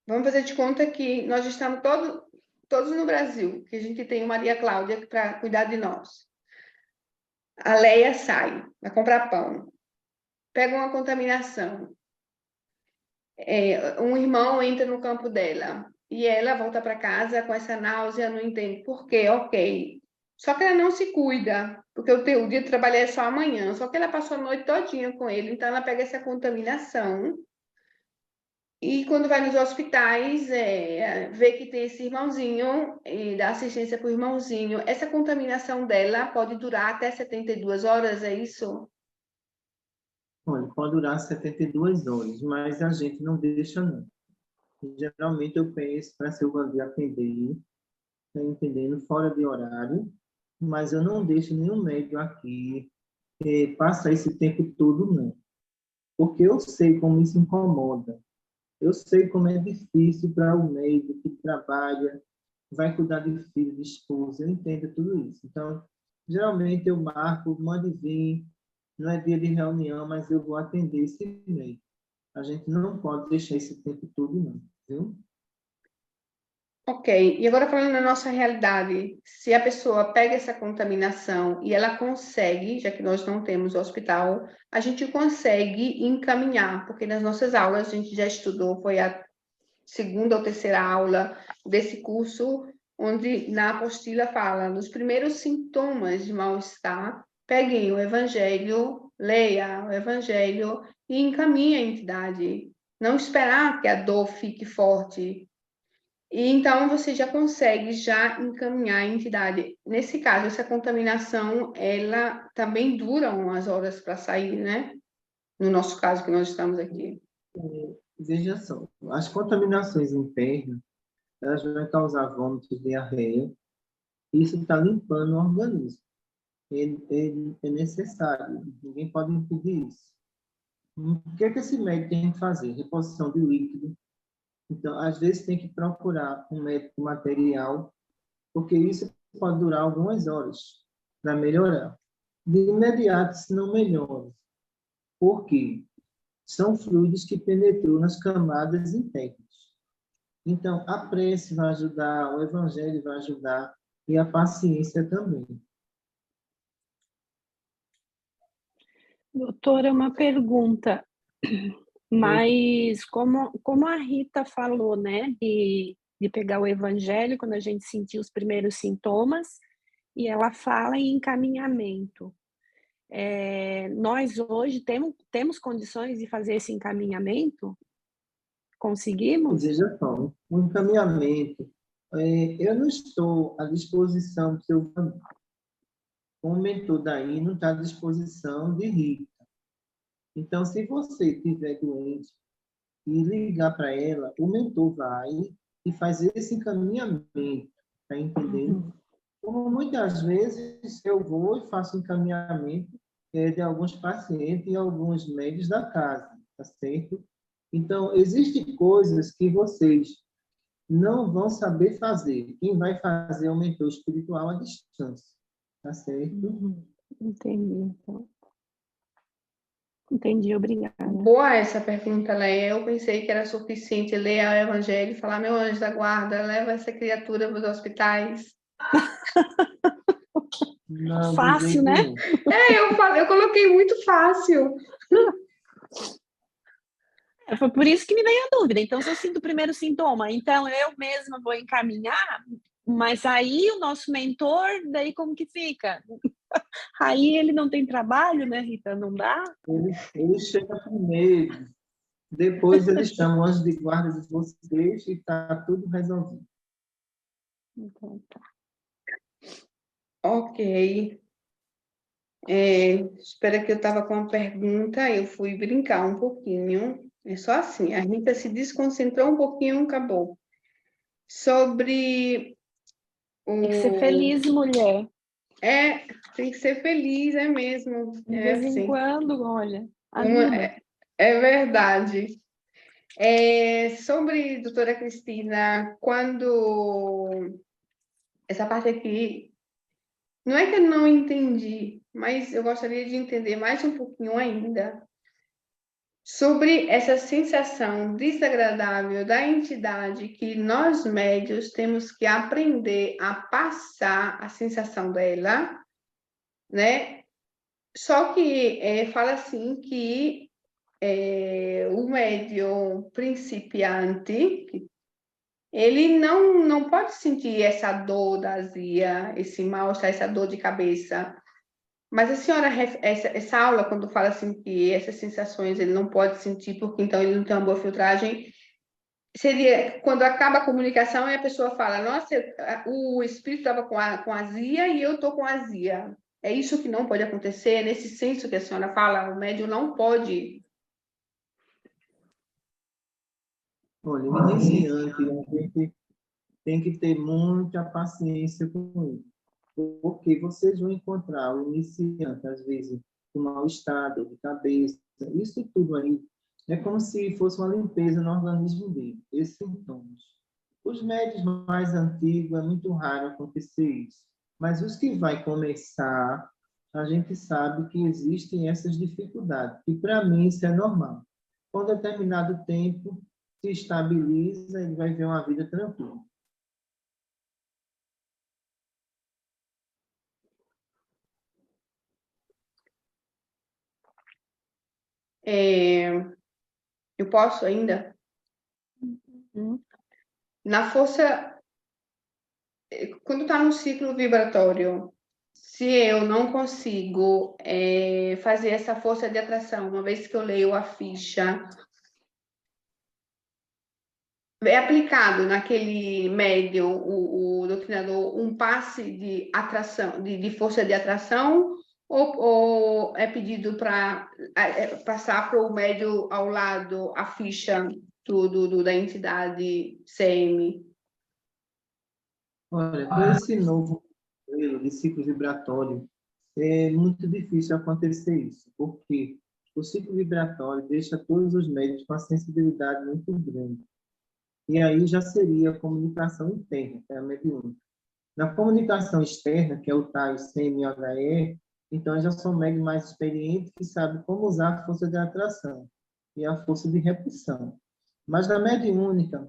vamos fazer de conta que nós estamos todos no Brasil, que a gente tem Maria Cláudia para cuidar de nós. A Leia sai, vai comprar pão, pega uma contaminação. Um irmão entra no campo dela e ela volta para casa com essa náusea, não entende por quê, ok. Só que ela não se cuida, porque o dia de trabalho é só amanhã, só que ela passou a noite todinha com ele, então ela pega essa contaminação e quando vai nos hospitais, vê que tem esse irmãozinho, e dá assistência para o irmãozinho. Essa contaminação dela pode durar até 72 horas, é isso? Olha, pode durar 72 horas, mas a gente não deixa, não. Geralmente eu penso para se eu vou atender, tá entendendo, fora de horário, mas eu não deixo nenhum médico aqui passar esse tempo todo, não. Porque eu sei como isso incomoda. Eu sei como é difícil para o médico que trabalha, vai cuidar de filho, de esposa, eu entendo tudo isso. Então, geralmente eu marco, mande vir, não é dia de reunião, mas eu vou atender esse médico. A gente não pode deixar esse tempo todo, não, viu? Ok, e agora falando na nossa realidade, se a pessoa pega essa contaminação e ela consegue, já que nós não temos hospital, a gente consegue encaminhar, porque nas nossas aulas a gente já estudou, foi a segunda ou terceira aula desse curso, onde na apostila fala, nos primeiros sintomas de mal-estar, peguem o evangelho, leia o evangelho e encaminhe a entidade. Não esperar que a dor fique forte, e então você já consegue já encaminhar a entidade. Nesse caso, essa contaminação, ela também dura umas horas para sair, né? No nosso caso que nós estamos aqui. Veja só, as contaminações internas, elas vão causar vômitos, diarreia, isso está limpando o organismo. É necessário, ninguém pode impedir isso. O que é que esse médico tem que fazer? Reposição de líquido. Então, às vezes tem que procurar um médico material, porque isso pode durar algumas horas para melhorar. De imediato, se não melhora. Por quê? São fluidos que penetram nas camadas internas. Então, a prece vai ajudar, o evangelho vai ajudar e a paciência também. Doutora, uma pergunta, mas como a Rita falou, né, de pegar o evangelho quando a gente sentir os primeiros sintomas, e ela fala em encaminhamento. Nós hoje temos condições de fazer esse encaminhamento? Conseguimos? Veja só, o encaminhamento, eu não estou à disposição do seu caminho. O mentor daí não está à disposição de Rita. Então, se você estiver doente e ligar para ela, o mentor vai e faz esse encaminhamento, tá entendendo? Como muitas vezes eu vou e faço encaminhamento de alguns pacientes e alguns médicos da casa, tá certo? Então, existem coisas que vocês não vão saber fazer. Quem vai fazer é o mentor espiritual à distância, tá certo? Entendi, então. Entendi, obrigada. Boa essa pergunta, Leia. Eu pensei que era suficiente ler o evangelho e falar, meu anjo da guarda, leva essa criatura para os hospitais. Não, Fácil, né? Eu coloquei muito fácil. Foi por isso que me veio a dúvida. Então, se eu sinto o primeiro sintoma, então eu mesma vou encaminhar, mas aí o nosso mentor, daí como que fica? Aí ele não tem trabalho, né, Rita? Não dá? Ele chega primeiro, depois eles chamam anjos de guarda de vocês e está tudo resolvido. Então, tá. Ok. Espera que eu estava com uma pergunta, eu fui brincar um pouquinho. É só assim, a Rita se desconcentrou um pouquinho, acabou. Sobre Tem que ser feliz, mulher. Tem que ser feliz, é mesmo. De É vez em assim. quando, olha, ajuda. É verdade. Sobre doutora Cristina, quando essa parte aqui, não é que eu não entendi, mas eu gostaria de entender mais um pouquinho ainda sobre essa sensação desagradável da entidade que nós médios temos que aprender a passar a sensação dela, né? Só que fala assim que o médium principiante, ele não pode sentir essa dor da azia, esse mal-estar, essa dor de cabeça. Mas a senhora, essa aula, quando fala assim que essas sensações ele não pode sentir, porque então ele não tem uma boa filtragem, seria quando acaba a comunicação e a pessoa fala, nossa, o espírito estava com azia e eu estou com azia. É isso que não pode acontecer? É nesse senso que a senhora fala, o médium não pode. Olha, o iniciante, a gente tem que ter muita paciência com ele, porque vocês vão encontrar o iniciante, às vezes, com mal-estar, dor de cabeça, isso tudo aí é como se fosse uma limpeza no organismo dele, esses sintomas. Os médios mais antigos, é muito raro acontecer isso, mas os que vai começar, a gente sabe que existem essas dificuldades, e para mim isso é normal. Com determinado tempo, se estabiliza e vai ver uma vida tranquila. Eu posso ainda? Na força, quando está no ciclo vibratório, se eu não consigo fazer essa força de atração, uma vez que eu leio a ficha, é aplicado naquele médium, o doutrinador, um passe de atração, de força de atração, ou é pedido para passar para o médium ao lado a ficha da entidade CM? Olha, com esse novo modelo de ciclo vibratório, é muito difícil acontecer isso, porque o ciclo vibratório deixa todos os médios com a sensibilidade muito grande. E aí já seria a comunicação interna, que é a mediúnica. Na comunicação externa, que é o TAI, CM e HE, então já são médios mais experientes que sabem como usar a força de atração e a força de repulsão. Mas na mediúnica,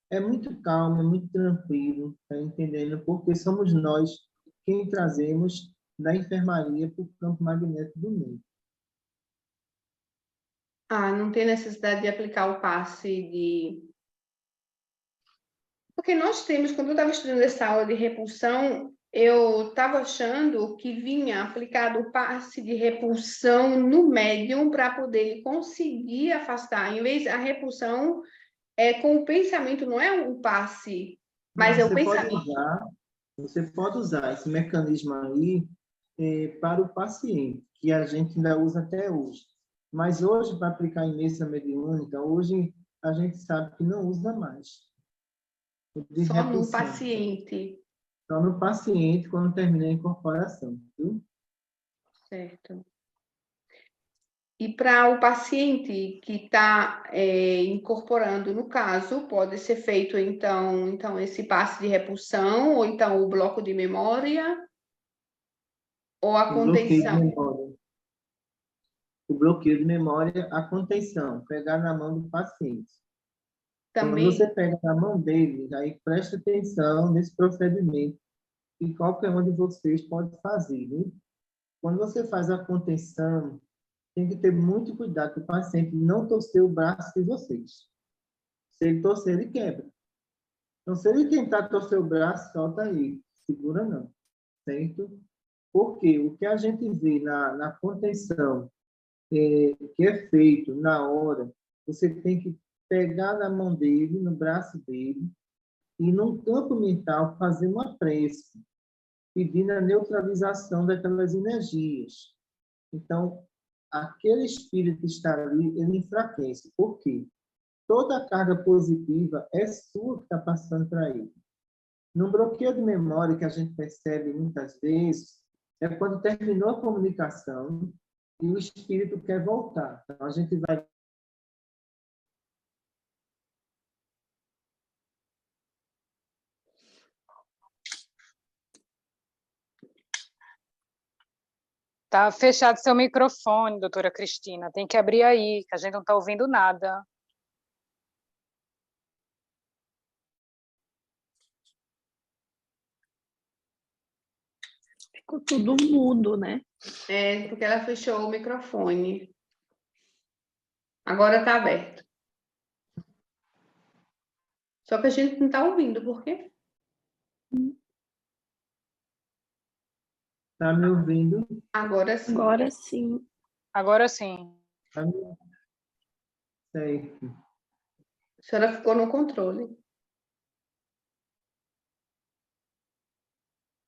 é muito calmo, é muito tranquilo, tá entendendo? Porque somos nós quem trazemos da enfermaria para o campo magnético do meio. Não tem necessidade de aplicar o passe de... Porque nós temos, quando eu estava estudando essa aula de repulsão, eu estava achando que vinha aplicado o passe de repulsão no médium para poder conseguir afastar. Em vez a repulsão com o pensamento, não é o passe, mas é o pensamento. Você pode usar esse mecanismo aí para o paciente, que a gente ainda usa até hoje. Mas hoje, para aplicar em mesa mediúnica, hoje a gente sabe que não usa mais. Só no paciente. Só no paciente quando termina a incorporação, viu? Certo. E para o paciente que está incorporando, no caso, pode ser feito, então, esse passe de repulsão, ou então o bloco de memória, ou a contenção. O bloqueio de memória, a contenção, pegar na mão do paciente. Também. Quando você pega na mão dele, aí preste atenção nesse procedimento que qualquer um de vocês pode fazer, né? Quando você faz a contenção, tem que ter muito cuidado para o paciente não torcer o braço de vocês. Se ele torcer, ele quebra. Então, se ele tentar torcer o braço, solta aí. Segura não. Certo? Porque o que a gente vê na contenção, que é feito na hora, você tem que pegar na mão dele, no braço dele, e num campo mental fazer uma prece, pedindo a neutralização daquelas energias. Então, aquele espírito que está ali, ele enfraquece. Por quê? Toda a carga positiva é sua que está passando para ele. No bloqueio de memória que a gente percebe muitas vezes, é quando terminou a comunicação e o espírito quer voltar. Então, a gente vai Tá fechado seu microfone, doutora Cristina. Tem que abrir aí, que a gente não está ouvindo nada. Ficou tudo mudo, né? É, porque ela fechou o microfone. Agora está aberto. Só que a gente não está ouvindo, por quê? Está me ouvindo? Agora sim. Agora sim. Agora sim. Tá me... Certo. A senhora ficou no controle.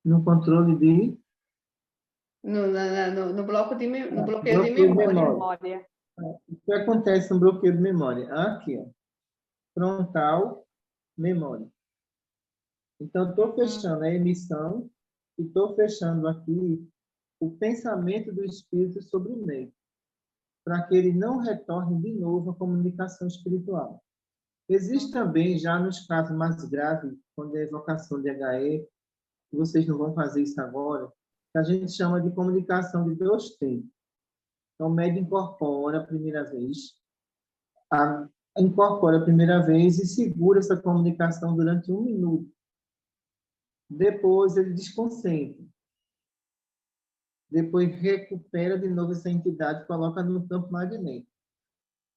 No controle de No bloco no bloqueio de bloqueio de memória. memória. O que acontece no bloqueio de memória? Aqui, ó. Frontal, memória. Então, estou fechando a emissão e estou fechando aqui o pensamento do espírito sobre o meio, para que ele não retorne de novo à comunicação espiritual. Existe também, já nos casos mais graves, quando é evocação de HE, que vocês não vão fazer isso agora, que a gente chama de comunicação de 2 tempos. Então, o médium incorpora a primeira vez, incorpora a primeira vez e segura essa comunicação durante 1 minuto. Depois, ele desconcentra. Depois, recupera de novo essa entidade e coloca no campo magnético.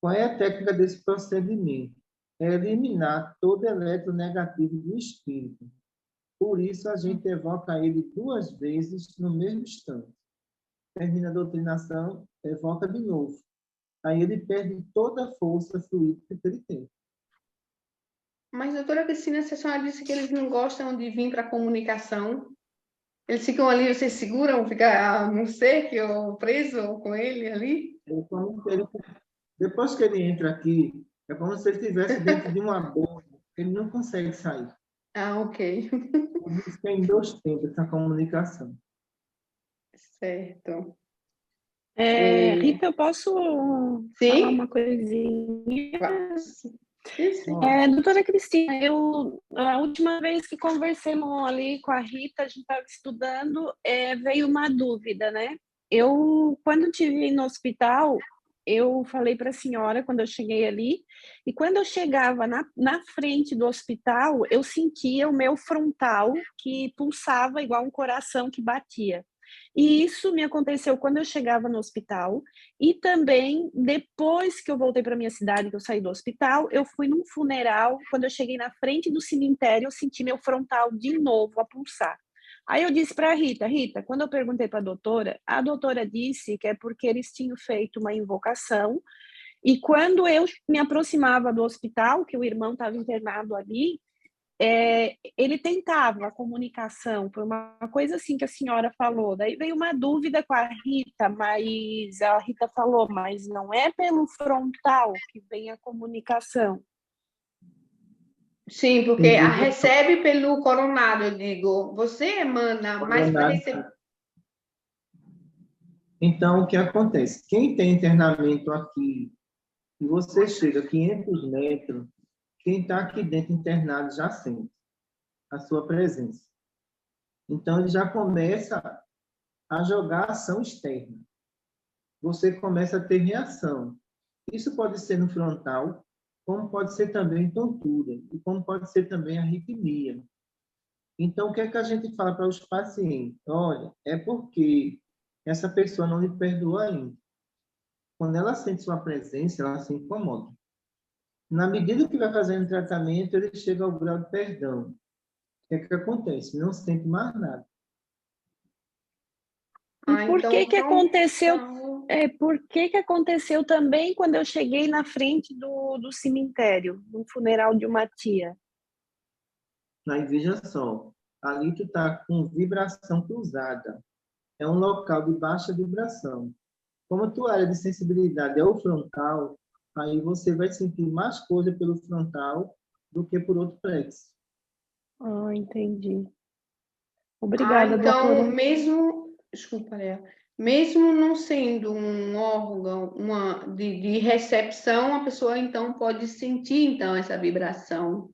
Qual é a técnica desse procedimento? É eliminar todo eletronegativo do espírito. Por isso, a gente evoca ele 2 vezes no mesmo instante. Termina a doutrinação, evoca de novo. Aí ele perde toda a força fluídica que ele tem. Mas, doutora Cristina, se a senhora disse que eles não gostam de vir para a comunicação, eles ficam ali, vocês seguram, fica no cerco ou preso com ele ali? Depois que ele entra aqui, é como se ele estivesse dentro de uma bolha. Ele não consegue sair. Ah, ok. Por isso que é em 2 tempos essa comunicação. Certo. Rita, eu posso falar uma coisinha? Sim. Doutora Cristina, a última vez que conversamos ali com a Rita, a gente estava estudando, veio uma dúvida, né? Quando estive no hospital, eu falei para a senhora, quando eu cheguei ali, e quando eu chegava na frente do hospital, eu sentia o meu frontal que pulsava igual um coração que batia. E isso me aconteceu quando eu chegava no hospital e também depois que eu voltei para minha cidade, que eu saí do hospital, eu fui num funeral, quando eu cheguei na frente do cemitério, eu senti meu frontal de novo a pulsar. Aí eu disse para a Rita, quando eu perguntei para a doutora disse que é porque eles tinham feito uma invocação e quando eu me aproximava do hospital, que o irmão estava internado ali, ele tentava a comunicação, foi uma coisa assim que a senhora falou. Daí veio uma dúvida com a Rita, mas a Rita falou, mas não é pelo frontal que vem a comunicação. Sim, porque recebe pelo coronário, eu digo. Você emana, mas para receber... Então, o que acontece? Quem tem internamento aqui, e você chega a 500 metros, quem está aqui dentro internado já sente a sua presença. Então, ele já começa a jogar ação externa. Você começa a ter reação. Isso pode ser no frontal, como pode ser também tontura, e como pode ser também arritmia. Então, o que é que a gente fala para os pacientes? Olha, é porque essa pessoa não lhe perdoa ainda. Quando ela sente sua presença, ela se incomoda. Na medida que vai fazendo o tratamento, ele chega ao grau de perdão. O que é que acontece? Não sente mais nada. E por que que aconteceu? Por que aconteceu também quando eu cheguei na frente do cemitério, no funeral de uma tia? Aí veja só, ali tu tá com vibração cruzada. É um local de baixa vibração. Como a tua área de sensibilidade é o frontal, aí você vai sentir mais coisa pelo frontal do que por outro plexo. Ah, entendi. Obrigada, então, doutora. Desculpa, Léa. Mesmo não sendo um órgão de recepção, a pessoa, então, pode sentir, então, essa vibração.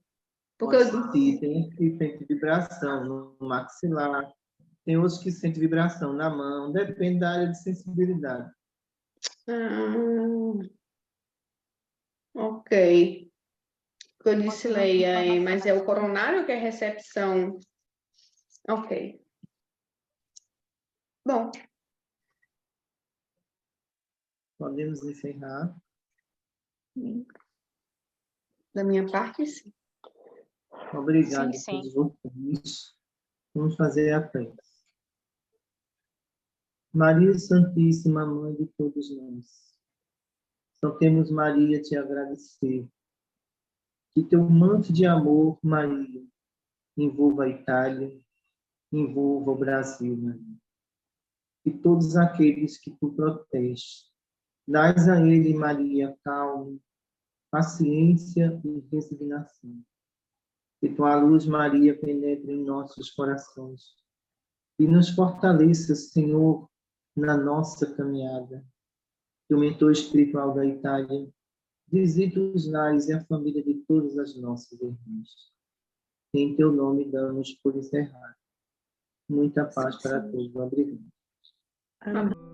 Porque Pode sentir, tem vibração no maxilar, Tem outros que sentem vibração na mão, depende da área de sensibilidade. Ok. O que eu disse, Leia, mas é o coronário que é recepção? Ok. Bom, Podemos encerrar. da minha parte, sim. Obrigado Sim, a todos vocês. Vamos fazer a prece. Maria Santíssima, Mãe de todos nós, só temos, Maria, te agradecer. Que teu manto de amor, Maria, envolva a Itália, envolva o Brasil, Maria. E todos aqueles que tu proteges. Dás a ele, Maria, calma, paciência e resignação. Que tua luz, Maria, penetre em nossos corações e nos fortaleça, Senhor, na nossa caminhada. Que o mentor espiritual da Itália visite os lares e a família de todas as nossas irmãs. Em teu nome damos por encerrar. Muita paz para todos. Obrigado. Amém.